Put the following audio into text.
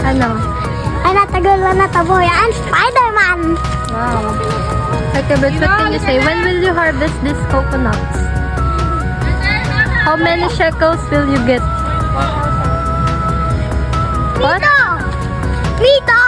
Ano? Ay, natagalan na tabo yan. Spider-Man! Wow. Okay, but what can you say? When will you harvest these coconuts? How many shekels will you get? What? Mito!